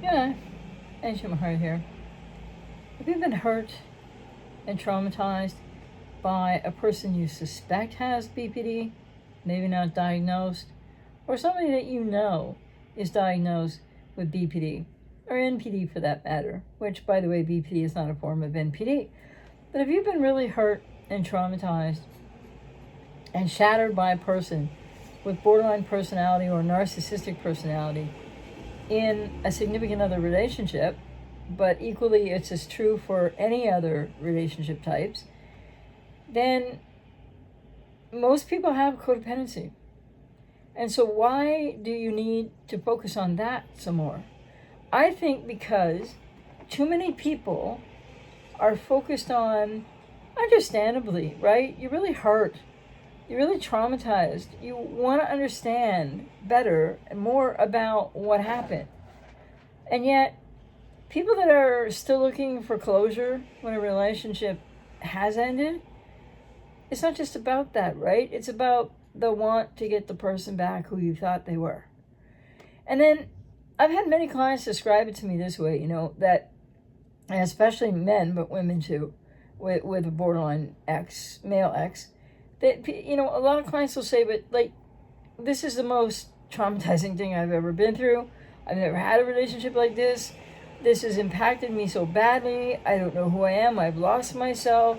Yeah, ancient heart here. Have you been hurt and traumatized by a person you suspect has BPD, maybe not diagnosed, or somebody that you know is diagnosed with BPD, or NPD for that matter, which, by the way, BPD is not a form of NPD. But have you been really hurt and traumatized and shattered by a person with borderline personality or narcissistic personality in a significant other relationship, but equally it's as true for any other relationship types, then most people have codependency. And so why do you need to focus on that some more? I think because too many people are focused on, understandably, right? You're really hurt. You're really traumatized. You want to understand better and more about what happened. And yet, people that are still looking for closure when a relationship has ended, it's not just about that, right? It's about the want to get the person back who you thought they were. And then I've had many clients describe it to me this way, that, and especially men, but women too, with a borderline ex, male ex, that, a lot of clients will say, but like, this is the most traumatizing thing I've ever been through. I've never had a relationship like this. This has impacted me so badly. I don't know who I am. I've lost myself.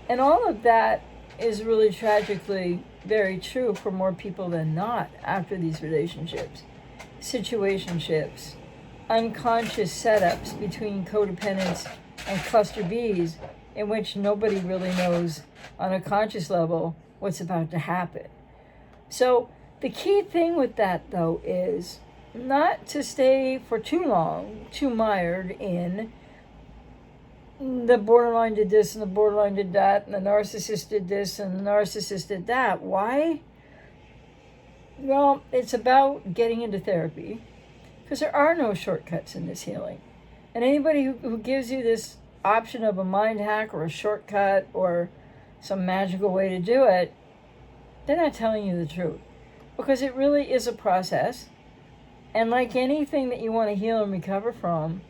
And all of that is really tragically very true for more people than not after these relationships. Situationships, unconscious setups between codependents and cluster Bs in which nobody really knows on a conscious level what's about to happen. So the key thing with that, though, is not to stay for too long, too mired in the borderline did this and the borderline did that and the narcissist did this and the narcissist did that. Why? Well, it's about getting into therapy because there are no shortcuts in this healing. And anybody who gives you this option of a mind hack or a shortcut or some magical way to do it, they're not telling you the truth, because it really is a process. And like anything that you want to heal and recover from,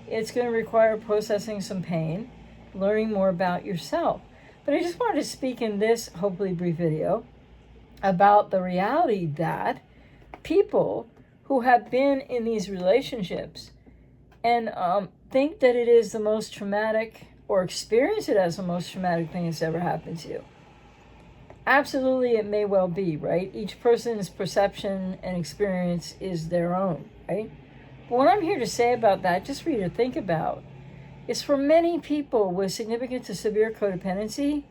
it's going to require processing some pain, learning more about yourself. But I just wanted to speak in this hopefully brief video about the reality that people who have been in these relationships and think that it is the most traumatic, or experience it as the most traumatic thing that's ever happened to you. Absolutely, it may well be, right? Each person's perception and experience is their own, right? But what I'm here to say about that, just for you to think about, is for many people with significant to severe codependency,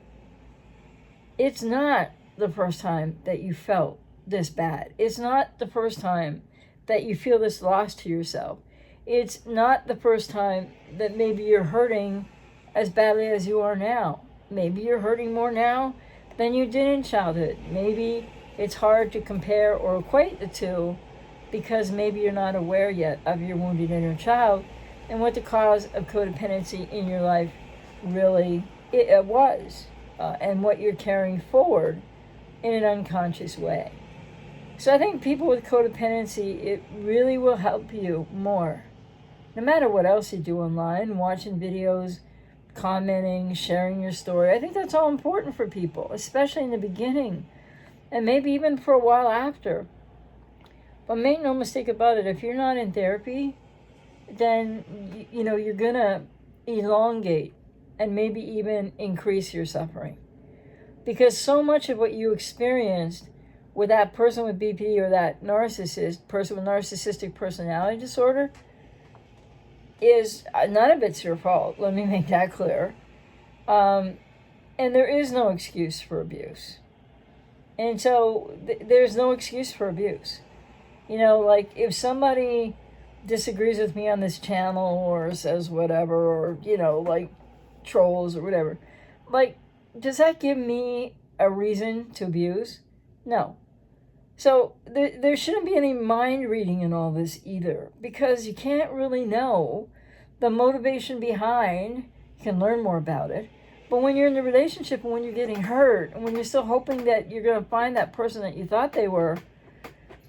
it's not the first time that you felt this bad. It's not the first time that you feel this loss to yourself. It's not the first time that maybe you're hurting as badly as you are now. Maybe you're hurting more now than you did in childhood. Maybe it's hard to compare or equate the two because maybe you're not aware yet of your wounded inner child and what the cause of codependency in your life really was, and what you're carrying forward in an unconscious way. So I think people with codependency, it really will help you more. No matter what else you do online, watching videos, commenting, sharing your story, I think that's all important for people, especially in the beginning, and maybe even for a while after. But make no mistake about it, if you're not in therapy, then you're gonna elongate and maybe even increase your suffering. Because so much of what you experienced with that person with BPD or that person with narcissistic personality disorder, is none of it's your fault. Let me make that clear. And there is no excuse for abuse. And so there's no excuse for abuse. Like if somebody disagrees with me on this channel or says whatever, or, like trolls or whatever, like, does that give me a reason to abuse? No. So there shouldn't be any mind reading in all this either, because you can't really know the motivation behind. You can learn more about it. But when you're in the relationship and when you're getting hurt and when you're still hoping that you're going to find that person that you thought they were,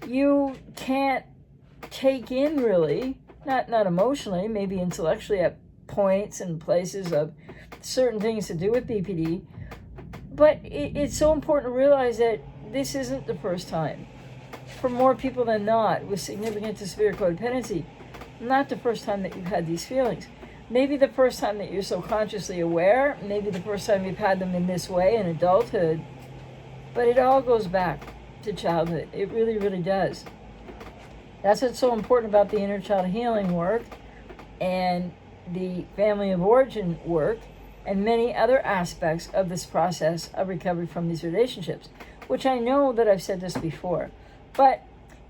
you can't take in really, not emotionally, maybe intellectually at points and places of certain things to do with BPD, but it's so important to realize that this isn't the first time. For more people than not, with significant to severe codependency, not the first time that you've had these feelings. Maybe the first time that you're so consciously aware, maybe the first time you've had them in this way in adulthood, but it all goes back to childhood. It really, really does. That's what's so important about the inner child healing work and the family of origin work and many other aspects of this process of recovery from these relationships, which I know that I've said this before. But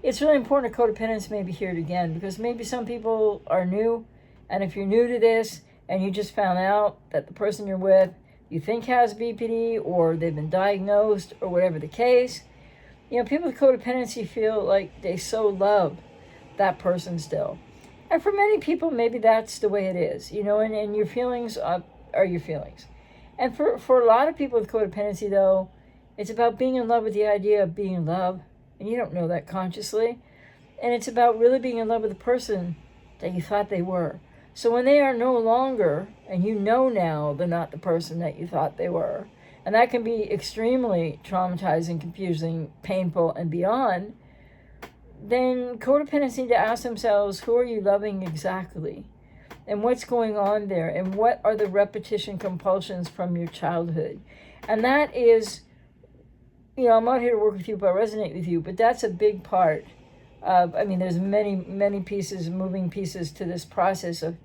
it's really important to codependence maybe hear it again, because maybe some people are new, and if you're new to this and you just found out that the person you're with you think has BPD, or they've been diagnosed, or whatever the case, people with codependency feel like they so love that person still. And for many people, maybe that's the way it is, and your feelings are your feelings. And for a lot of people with codependency, though, it's about being in love with the idea of being in love, and you don't know that consciously. And it's about really being in love with the person that you thought they were. So when they are no longer, and now they're not the person that you thought they were, and that can be extremely traumatizing, confusing, painful, and beyond, then codependents need to ask themselves, who are you loving exactly? And what's going on there? And what are the repetition compulsions from your childhood? And that is, I'm out here to work with you, but resonate with you, but that's a big part of, there's many pieces, moving pieces to this process of,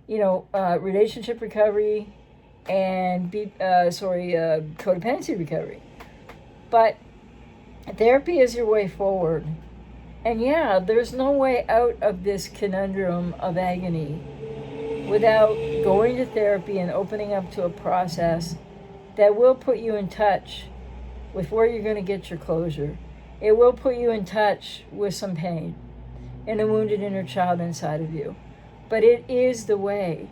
relationship recovery and codependency recovery. But therapy is your way forward. And there's no way out of this conundrum of agony without going to therapy and opening up to a process that will put you in touch with where you're going to get your closure. It will put you in touch with some pain and a wounded inner child inside of you. But it is the way.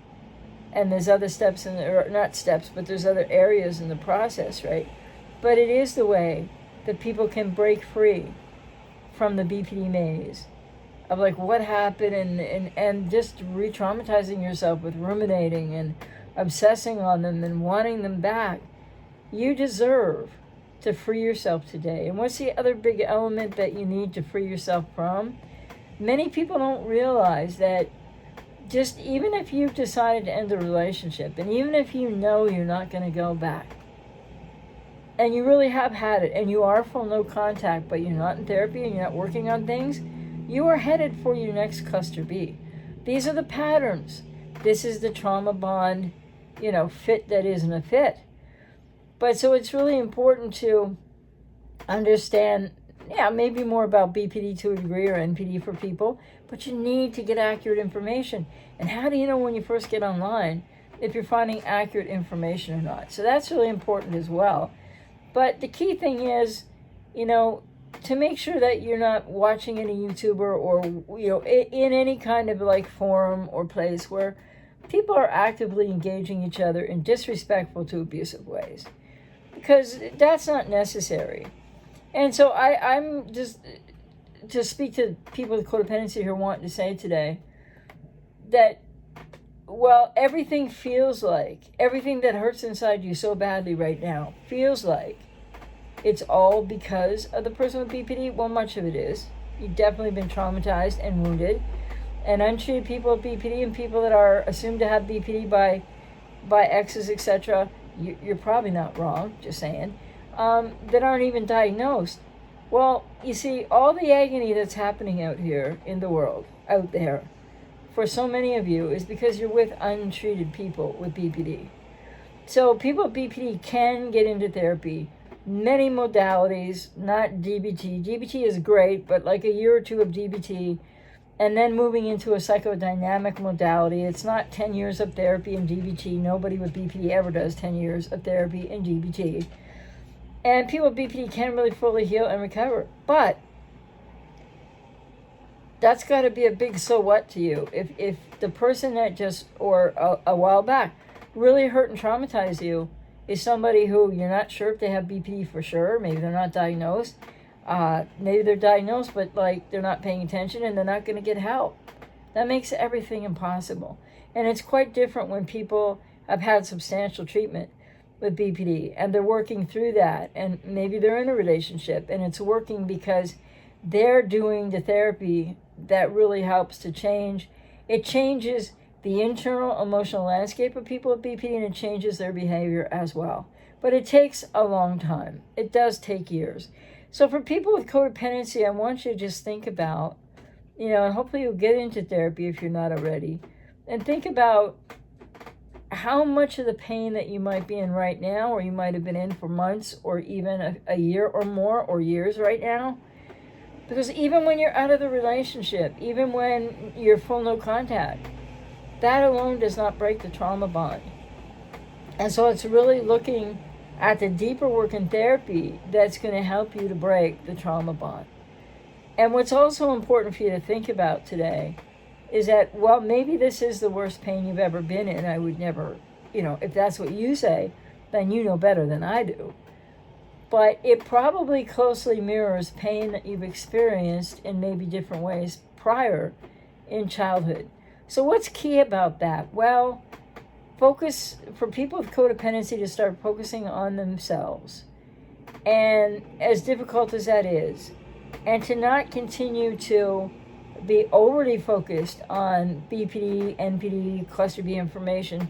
And there's other steps, but there's other areas in the process, right? But it is the way that people can break free from the BPD maze of like what happened and just re-traumatizing yourself with ruminating and obsessing on them and wanting them back. You deserve to free yourself today. And what's the other big element that you need to free yourself from? Many people don't realize that just even if you've decided to end a relationship, and even if you're not going to go back, and you really have had it, and you are full no contact, but you're not in therapy and you're not working on things, you are headed for your next cluster B. These are the patterns. This is the trauma bond, fit that isn't a fit. But so it's really important to understand, maybe more about BPD to a degree or NPD for people, but you need to get accurate information. And how do you know when you first get online if you're finding accurate information or not? So that's really important as well. But the key thing is, to make sure that you're not watching any YouTuber or, in any kind of like forum or place where people are actively engaging each other in disrespectful to abusive ways, because that's not necessary. And so I'm just, to speak to people with codependency who are wanting to say today that, everything that hurts inside you so badly right now feels like it's all because of the person with BPD. Well, much of it is. You've definitely been traumatized and wounded. And untreated people with BPD and people that are assumed to have BPD by exes, etc., you're probably not wrong, just saying, that aren't even diagnosed. Well, you see, all the agony that's happening out here in the world, out there, for so many of you, is because you're with untreated people with BPD. So people with BPD can get into therapy, many modalities, not DBT. DBT is great, but like a year or two of DBT, and then moving into a psychodynamic modality. It's not 10 years of therapy in DBT. Nobody with BPD ever does 10 years of therapy in DBT. And people with BPD can really fully heal and recover. But that's got to be a big so what to you. If the person that just, or a while back, really hurt and traumatized you is somebody who you're not sure if they have BPD for sure, maybe they're not diagnosed, Maybe they're diagnosed, but like they're not paying attention and they're not going to get help. That makes everything impossible. And it's quite different when people have had substantial treatment with BPD and they're working through that, and maybe they're in a relationship and it's working because they're doing the therapy that really helps to change. It changes the internal emotional landscape of people with BPD, and it changes their behavior as well. But it takes a long time. It does take years. So for people with codependency, I want you to just think about, and hopefully you'll get into therapy if you're not already, and think about how much of the pain that you might be in right now, or you might have been in for months or even a year or more, or years right now. Because even when you're out of the relationship, even when you're full no contact, that alone does not break the trauma bond. And so it's really looking at the deeper work in therapy that's going to help you to break the trauma bond. And what's also important for you to think about today is that, well, maybe this is the worst pain you've ever been in. I would never, if that's what you say, then you know better than I do. But it probably closely mirrors pain that you've experienced in maybe different ways prior in childhood. So what's key about that? Well, focus for people with codependency to start focusing on themselves. And as difficult as that is, and to not continue to be overly focused on BPD, NPD, cluster B information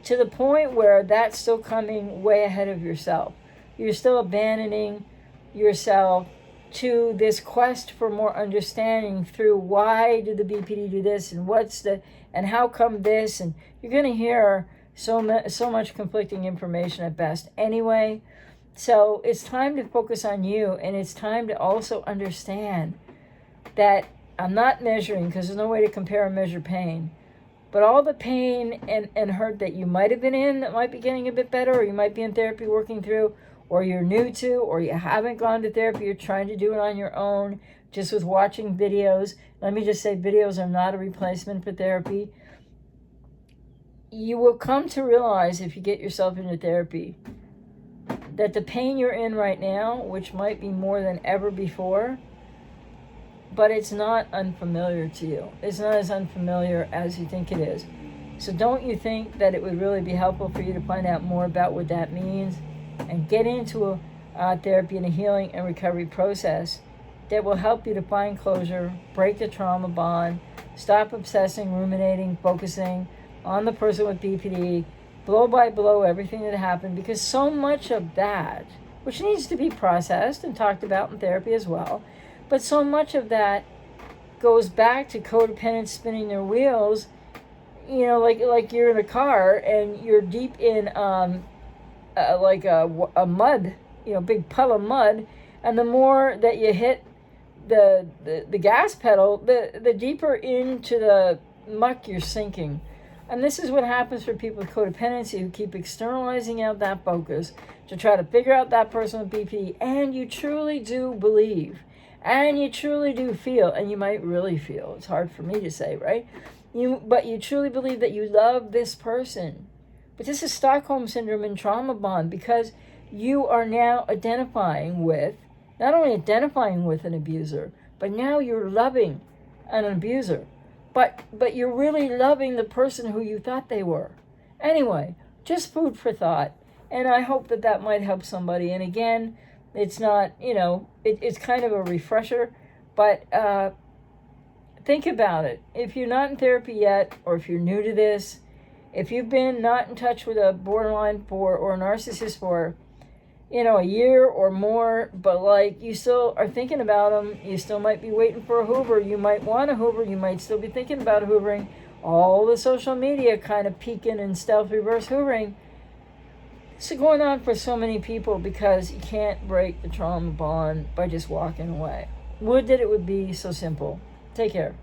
to the point where that's still coming way ahead of yourself. You're still abandoning yourself to this quest for more understanding through why did the BPD do this and how come this, and you're going to hear so much conflicting information at best anyway. So it's time to focus on you, and it's time to also understand that I'm not measuring, because there's no way to compare and measure pain, but all the pain and hurt that you might have been in that might be getting a bit better, or you might be in therapy working through, or you're new to, or you haven't gone to therapy, you're trying to do it on your own, just with watching videos. Let me just say, videos are not a replacement for therapy. You will come to realize, if you get yourself into therapy, that the pain you're in right now, which might be more than ever before, but it's not unfamiliar to you. It's not as unfamiliar as you think it is. So don't you think that it would really be helpful for you to find out more about what that means and get into a therapy and a healing and recovery process that will help you to find closure, break the trauma bond, stop obsessing, ruminating, focusing on the person with BPD, blow by blow everything that happened, because so much of that, which needs to be processed and talked about in therapy as well, but so much of that goes back to codependents spinning their wheels, like you're in a car and you're deep in like a mud, big puddle of mud, and the more that you hit the gas pedal, the deeper into the muck you're sinking. And this is what happens for people with codependency who keep externalizing out that focus to try to figure out that person with BPD, and you truly do believe, and you truly do feel, and you might really feel, it's hard for me to say, right? But you truly believe that you love this person. But this is Stockholm Syndrome and trauma bond, because you are now identifying with, not only identifying with an abuser, but now you're loving an abuser. But you're really loving the person who you thought they were. Anyway, just food for thought. And I hope that might help somebody. And again, it's not, it's kind of a refresher, but think about it. If you're not in therapy yet, or if you're new to this, if you've been not in touch with a borderline or a narcissist for, a year or more, but like you still are thinking about them, you still might be waiting for a Hoover, you might want a Hoover, you might still be thinking about hoovering, all the social media kind of peeking and stealth reverse hoovering. This is going on for so many people because you can't break the trauma bond by just walking away. Would that it would be so simple. Take care.